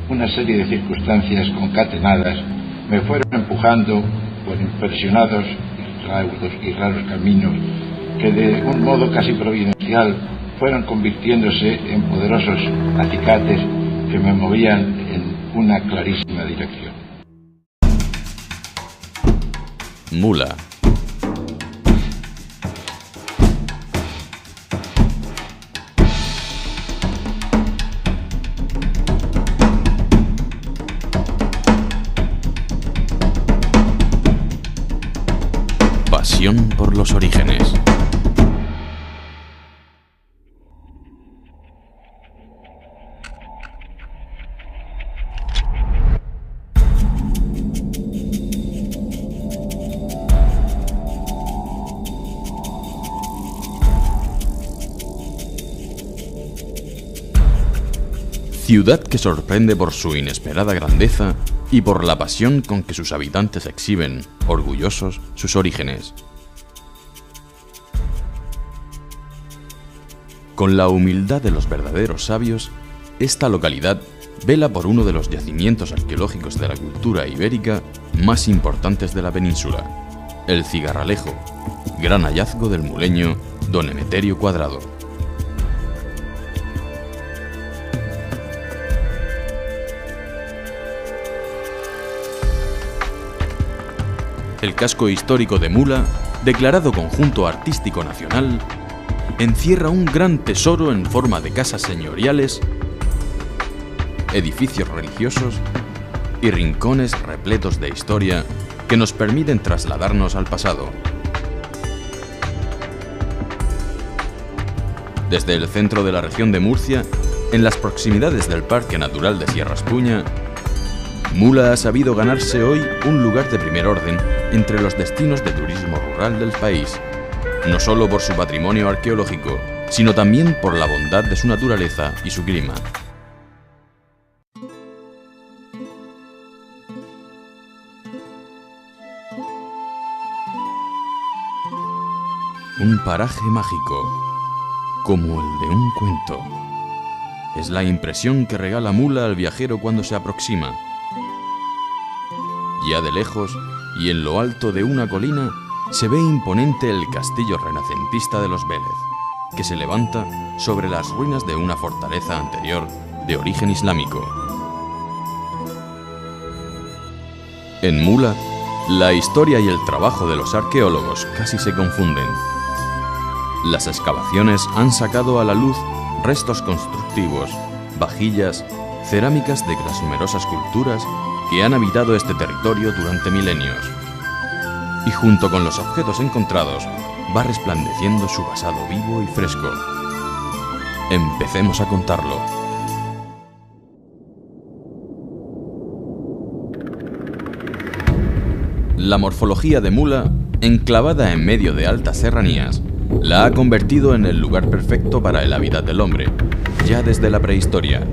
una serie de circunstancias concatenadas me fueron empujando por impresionados y raros caminos que de un modo casi providencial fueron convirtiéndose en poderosos acicates que me movían en una clarísima dirección. Mula. Pasión por los orígenes. Ciudad que sorprende por su inesperada grandeza y por la pasión con que sus habitantes exhiben, orgullosos, sus orígenes. Con la humildad de los verdaderos sabios, esta localidad vela por uno de los yacimientos arqueológicos de la cultura ibérica más importantes de la península, el Cigarralejo, gran hallazgo del muleño don Emeterio Cuadrado. El casco histórico de Mula, declarado Conjunto Artístico Nacional, encierra un gran tesoro en forma de casas señoriales, edificios religiosos y rincones repletos de historia que nos permiten trasladarnos al pasado. Desde el centro de la región de Murcia, en las proximidades del Parque Natural de Sierra Espuña, Mula ha sabido ganarse hoy un lugar de primer orden entre los destinos de turismo rural del país, no solo por su patrimonio arqueológico, sino también por la bondad de su naturaleza y su clima. Un paraje mágico, como el de un cuento. Es la impresión que regala Mula al viajero cuando se aproxima. Ya de lejos, y en lo alto de una colina, se ve imponente el castillo renacentista de los Vélez, que se levanta sobre las ruinas de una fortaleza anterior de origen islámico. En Mula, la historia y el trabajo de los arqueólogos casi se confunden. Las excavaciones han sacado a la luz restos constructivos, vajillas, cerámicas de las numerosas culturas que han habitado este territorio durante milenios. Y junto con los objetos encontrados, va resplandeciendo su pasado vivo y fresco. Empecemos a contarlo. La morfología de Mula, enclavada en medio de altas serranías, la ha convertido en el lugar perfecto para el hábitat del hombre, ya desde la prehistoria.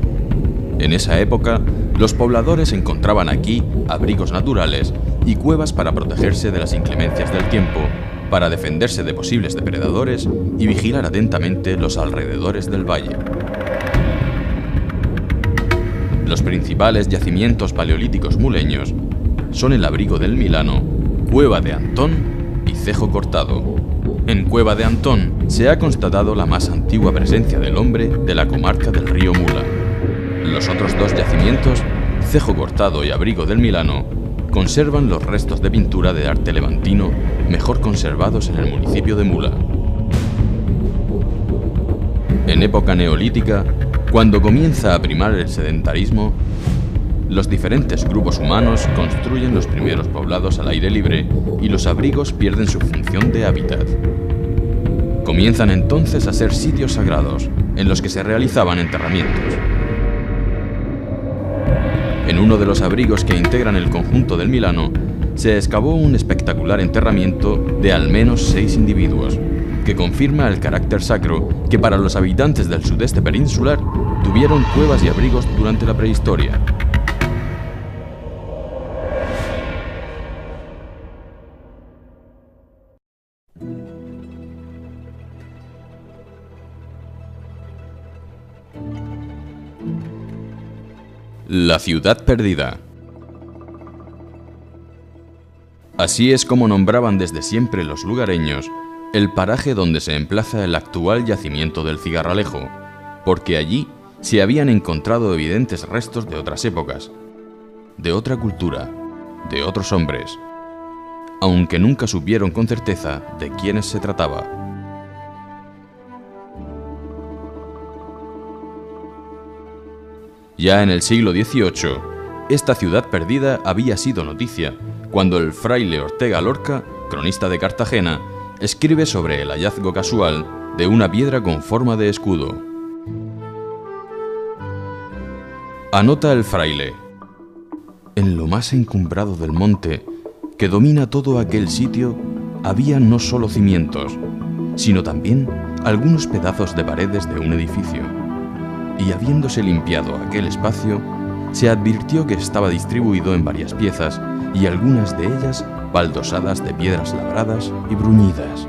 En esa época, los pobladores encontraban aquí abrigos naturales y cuevas para protegerse de las inclemencias del tiempo, para defenderse de posibles depredadores y vigilar atentamente los alrededores del valle. Los principales yacimientos paleolíticos muleños son el Abrigo del Milano, Cueva de Antón y Cejo Cortado. En Cueva de Antón se ha constatado la más antigua presencia del hombre de la comarca del río Mula. Los otros dos yacimientos, Cejo Cortado y Abrigo del Milano, conservan los restos de pintura de arte levantino mejor conservados en el municipio de Mula. En época neolítica, cuando comienza a primar el sedentarismo, los diferentes grupos humanos construyen los primeros poblados al aire libre y los abrigos pierden su función de hábitat. Comienzan entonces a ser sitios sagrados en los que se realizaban enterramientos. En uno de los abrigos que integran el conjunto del Milano, se excavó un espectacular enterramiento de al menos 6 individuos, que confirma el carácter sacro que para los habitantes del sudeste peninsular tuvieron cuevas y abrigos durante la prehistoria. La ciudad perdida. Así es como nombraban desde siempre los lugareños el paraje donde se emplaza el actual yacimiento del Cigarralejo, porque allí se habían encontrado evidentes restos de otras épocas, de otra cultura, de otros hombres, aunque nunca supieron con certeza de quiénes se trataba. Ya en el siglo XVIII, esta ciudad perdida había sido noticia, cuando el fraile Ortega Lorca, cronista de Cartagena, escribe sobre el hallazgo casual de una piedra con forma de escudo. Anota el fraile: en lo más encumbrado del monte, que domina todo aquel sitio, había no solo cimientos, sino también algunos pedazos de paredes de un edificio. Y habiéndose limpiado aquel espacio, se advirtió que estaba distribuido en varias piezas, y algunas de ellas baldosadas de piedras labradas y bruñidas.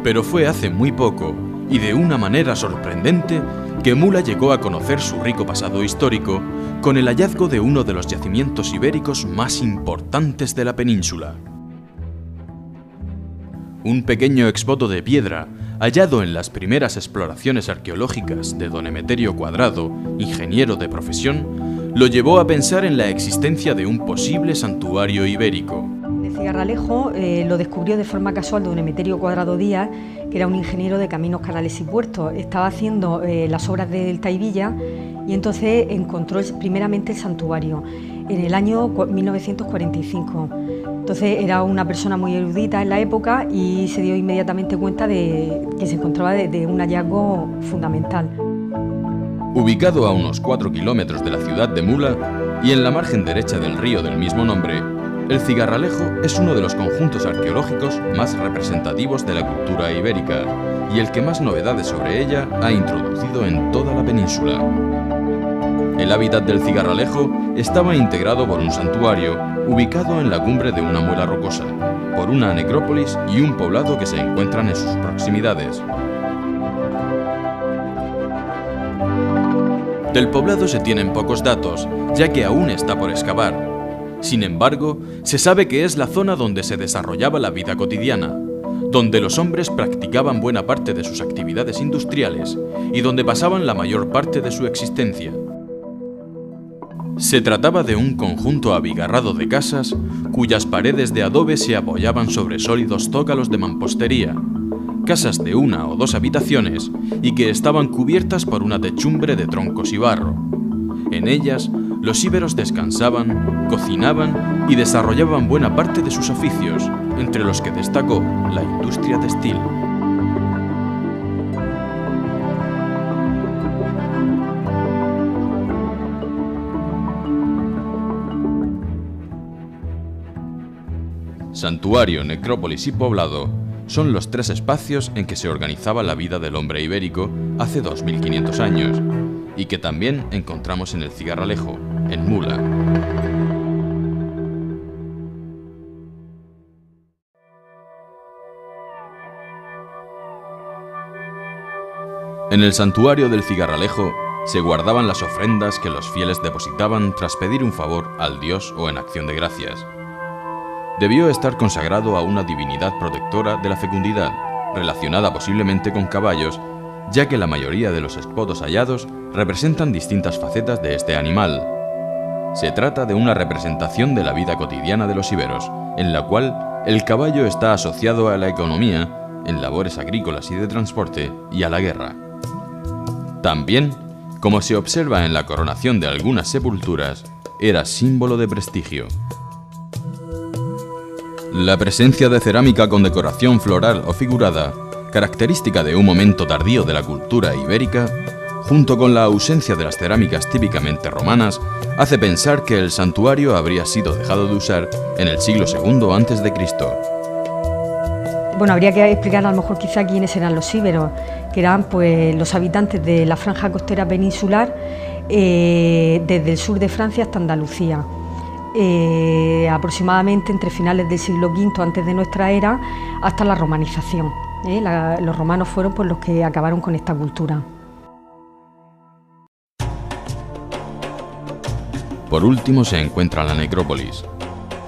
Pero fue hace muy poco, y de una manera sorprendente, que Mula llegó a conocer su rico pasado histórico con el hallazgo de uno de los yacimientos ibéricos más importantes de la península. Un pequeño exvoto de piedra, hallado en las primeras exploraciones arqueológicas de don Emeterio Cuadrado, ingeniero de profesión, lo llevó a pensar en la existencia de un posible santuario ibérico. El Cigarralejo lo descubrió de forma casual don Emeterio Cuadrado Díaz, que era un ingeniero de caminos, canales y puertos. Estaba haciendo las obras del Taivilla y entonces encontró primeramente el santuario en el año 1945. Entonces era una persona muy erudita en la época y se dio inmediatamente cuenta de que se encontraba de un hallazgo fundamental. Ubicado a unos 4 kilómetros de la ciudad de Mula y en la margen derecha del río del mismo nombre, el Cigarralejo es uno de los conjuntos arqueológicos más representativos de la cultura ibérica y el que más novedades sobre ella ha introducido en toda la península. El hábitat del Cigarralejo estaba integrado por un santuario ubicado en la cumbre de una muela rocosa, por una necrópolis y un poblado que se encuentran en sus proximidades. Del poblado se tienen pocos datos, ya que aún está por excavar. Sin embargo, se sabe que es la zona donde se desarrollaba la vida cotidiana, donde los hombres practicaban buena parte de sus actividades industriales y donde pasaban la mayor parte de su existencia. Se trataba de un conjunto abigarrado de casas cuyas paredes de adobe se apoyaban sobre sólidos zócalos de mampostería, casas de 1 o 2 habitaciones y que estaban cubiertas por una techumbre de troncos y barro. En ellas, los íberos descansaban, cocinaban y desarrollaban buena parte de sus oficios, entre los que destacó la industria textil. Santuario, necrópolis y poblado son los 3 espacios en que se organizaba la vida del hombre ibérico hace 2500 años y que también encontramos en el Cigarralejo, en Mula. En el santuario del Cigarralejo se guardaban las ofrendas que los fieles depositaban tras pedir un favor al dios o en acción de gracias. Debió estar consagrado a una divinidad protectora de la fecundidad, relacionada posiblemente con caballos, ya que la mayoría de los exvotos hallados representan distintas facetas de este animal. Se trata de una representación de la vida cotidiana de los íberos, en la cual el caballo está asociado a la economía, en labores agrícolas y de transporte, y a la guerra. También, como se observa en la coronación de algunas sepulturas, era símbolo de prestigio. La presencia de cerámica con decoración floral o figurada, característica de un momento tardío de la cultura ibérica, junto con la ausencia de las cerámicas típicamente romanas, hace pensar que el santuario habría sido dejado de usar en el siglo II a.C. Bueno, habría que explicar a lo mejor quizá quiénes eran los íberos, que eran pues los habitantes de la franja costera peninsular desde el sur de Francia hasta Andalucía. aproximadamente entre finales del siglo V antes de nuestra era hasta la romanización. Los romanos fueron pues, los que acabaron con esta cultura. Por último se encuentra la necrópolis.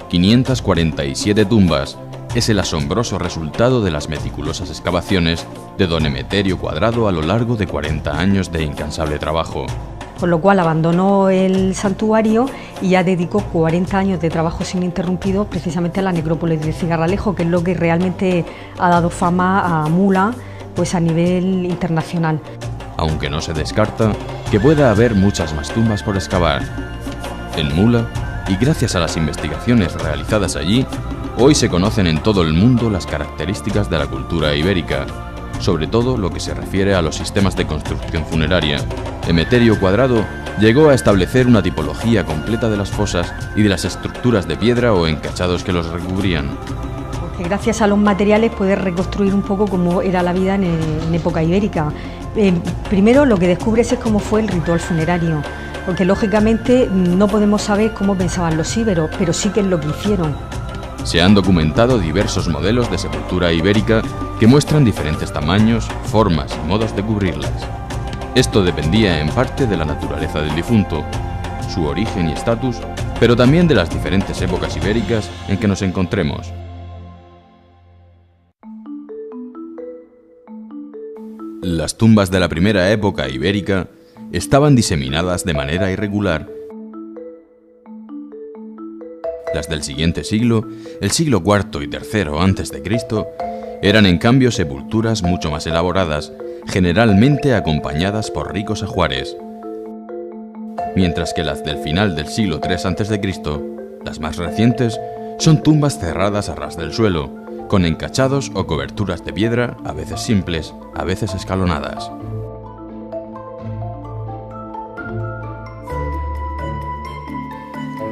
547 tumbas es el asombroso resultado de las meticulosas excavaciones de don Emeterio Cuadrado a lo largo de 40 años de incansable trabajo. Con lo cual abandonó el santuario y ya dedicó 40 años de trabajo ininterrumpido precisamente a la necrópolis de Cigarralejo, que es lo que realmente ha dado fama a Mula pues a nivel internacional. Aunque no se descarta que pueda haber muchas más tumbas por excavar. En Mula, y gracias a las investigaciones realizadas allí, hoy se conocen en todo el mundo las características de la cultura ibérica, sobre todo lo que se refiere a los sistemas de construcción funeraria. Emeterio Cuadrado llegó a establecer una tipología completa de las fosas y de las estructuras de piedra o encachados que los recubrían. Porque gracias a los materiales puedes reconstruir un poco cómo era la vida en época ibérica. Primero lo que descubres es cómo fue el ritual funerario, porque lógicamente no podemos saber cómo pensaban los íberos, pero sí qué es lo que hicieron. Se han documentado diversos modelos de sepultura ibérica que muestran diferentes tamaños, formas y modos de cubrirlas. Esto dependía en parte de la naturaleza del difunto, su origen y estatus, pero también de las diferentes épocas ibéricas en que nos encontremos. Las tumbas de la primera época ibérica estaban diseminadas de manera irregular. Las del siguiente siglo, el siglo IV y III a.C., eran en cambio sepulturas mucho más elaboradas, generalmente acompañadas por ricos ajuares. Mientras que las del final del siglo III a.C., las más recientes, son tumbas cerradas a ras del suelo, con encachados o coberturas de piedra, a veces simples, a veces escalonadas.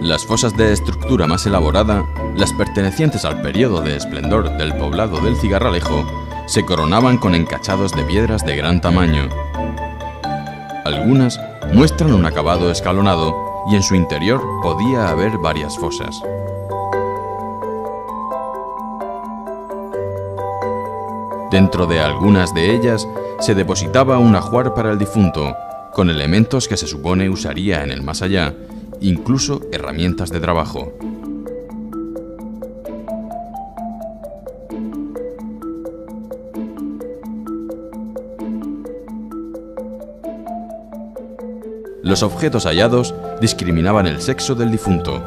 Las fosas de estructura más elaborada, las pertenecientes al periodo de esplendor del poblado del Cigarralejo, se coronaban con encachados de piedras de gran tamaño. Algunas muestran un acabado escalonado y en su interior podía haber varias fosas. Dentro de algunas de ellas se depositaba un ajuar para el difunto, con elementos que se supone usaría en el más allá, incluso herramientas de trabajo. Los objetos hallados discriminaban el sexo del difunto.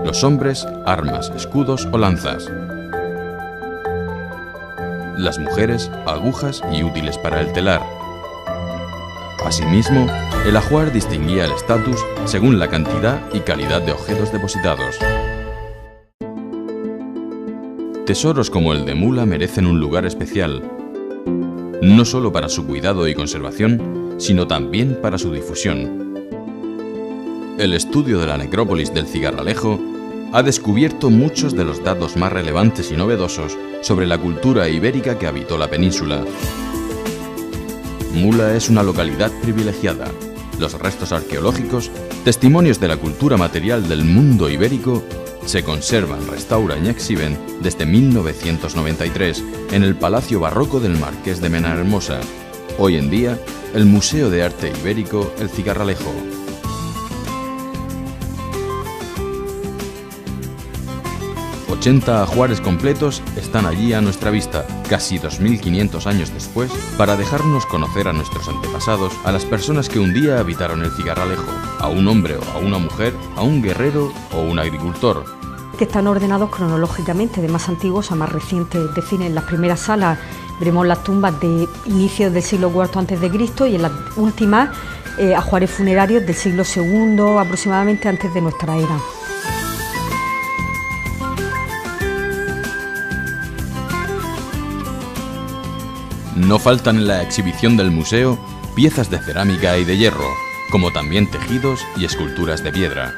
Los hombres, armas, escudos o lanzas. Las mujeres, agujas y útiles para el telar. Asimismo, el ajuar distinguía el estatus según la cantidad y calidad de objetos depositados. Tesoros como el de Mula merecen un lugar especial, no solo para su cuidado y conservación, sino también para su difusión. El estudio de la necrópolis del Cigarralejo ha descubierto muchos de los datos más relevantes y novedosos sobre la cultura ibérica que habitó la península. Mula es una localidad privilegiada. Los restos arqueológicos, testimonios de la cultura material del mundo ibérico, se conservan, restauran y exhiben desde 1993 en el Palacio Barroco del Marqués de Menahermosa, hoy en día el Museo de Arte Ibérico El Cigarralejo. ...80 ajuares completos están allí a nuestra vista, casi 2500 años después, para dejarnos conocer a nuestros antepasados, a las personas que un día habitaron el Cigarralejo, a un hombre o a una mujer, a un guerrero o un agricultor. Que están ordenados cronológicamente, de más antiguos a más recientes, es decir, en las primeras salas veremos las tumbas de inicios del siglo IV a.C. y en las últimas ajuares funerarios del siglo II aproximadamente antes de nuestra era. No faltan en la exhibición del museo piezas de cerámica y de hierro, como también tejidos y esculturas de piedra.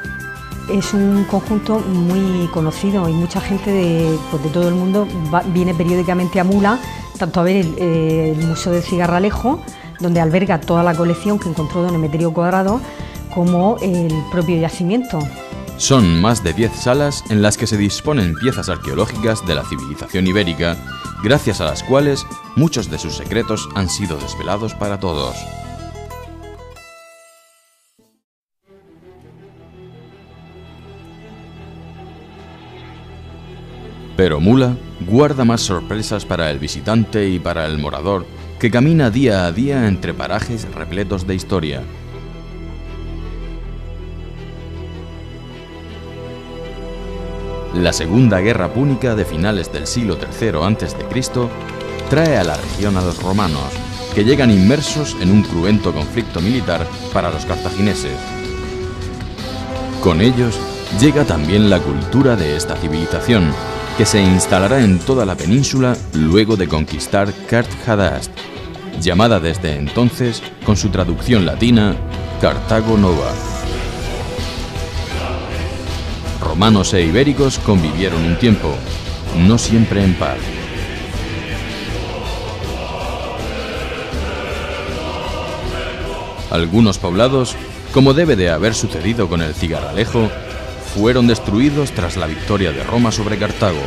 Es un conjunto muy conocido y mucha gente de todo el mundo viene periódicamente a Mula, tanto a ver el Museo del Cigarralejo, donde alberga toda la colección que encontró don Emeterio Cuadrado, como el propio yacimiento. Son más de 10 salas en las que se disponen piezas arqueológicas de la civilización ibérica, gracias a las cuales muchos de sus secretos han sido desvelados para todos. Pero Mula guarda más sorpresas para el visitante y para el morador, que camina día a día entre parajes repletos de historia. La Segunda Guerra Púnica de finales del siglo III a.C. trae a la región a los romanos, que llegan inmersos en un cruento conflicto militar para los cartagineses. Con ellos llega también la cultura de esta civilización, que se instalará en toda la península luego de conquistar Cart-Hadast, llamada desde entonces, con su traducción latina, Cartago Nova. Romanos e ibéricos convivieron un tiempo, no siempre en paz. Algunos poblados, como debe de haber sucedido con el Cigarralejo, fueron destruidos tras la victoria de Roma sobre Cartago,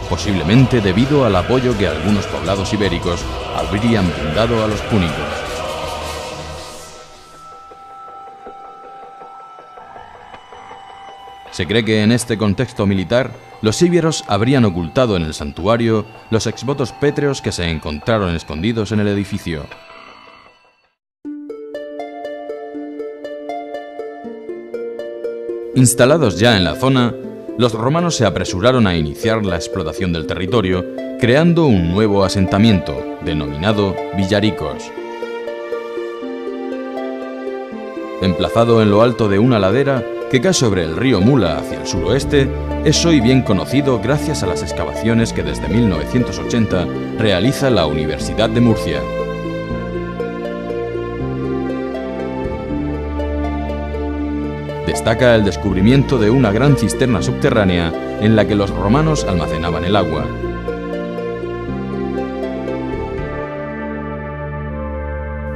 posiblemente debido al apoyo que algunos poblados ibéricos habrían brindado a los púnicos. Se cree que en este contexto militar, los íberos habrían ocultado en el santuario los exvotos pétreos que se encontraron escondidos en el edificio. Instalados ya en la zona, los romanos se apresuraron a iniciar la explotación del territorio, creando un nuevo asentamiento, denominado Villaricos. Emplazado en lo alto de una ladera que cae sobre el río Mula hacia el suroeste, es hoy bien conocido gracias a las excavaciones que desde 1980 realiza la Universidad de Murcia. Destaca el descubrimiento de una gran cisterna subterránea en la que los romanos almacenaban el agua.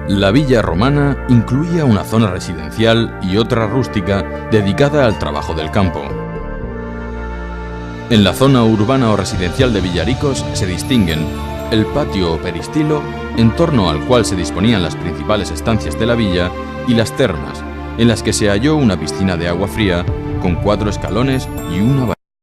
La villa romana incluía una zona residencial y otra rústica dedicada al trabajo del campo. En la zona urbana o residencial de Villaricos se distinguen el patio o peristilo, en torno al cual se disponían las principales estancias de la villa, y las termas, en las que se halló una piscina de agua fría con 4 escalones y una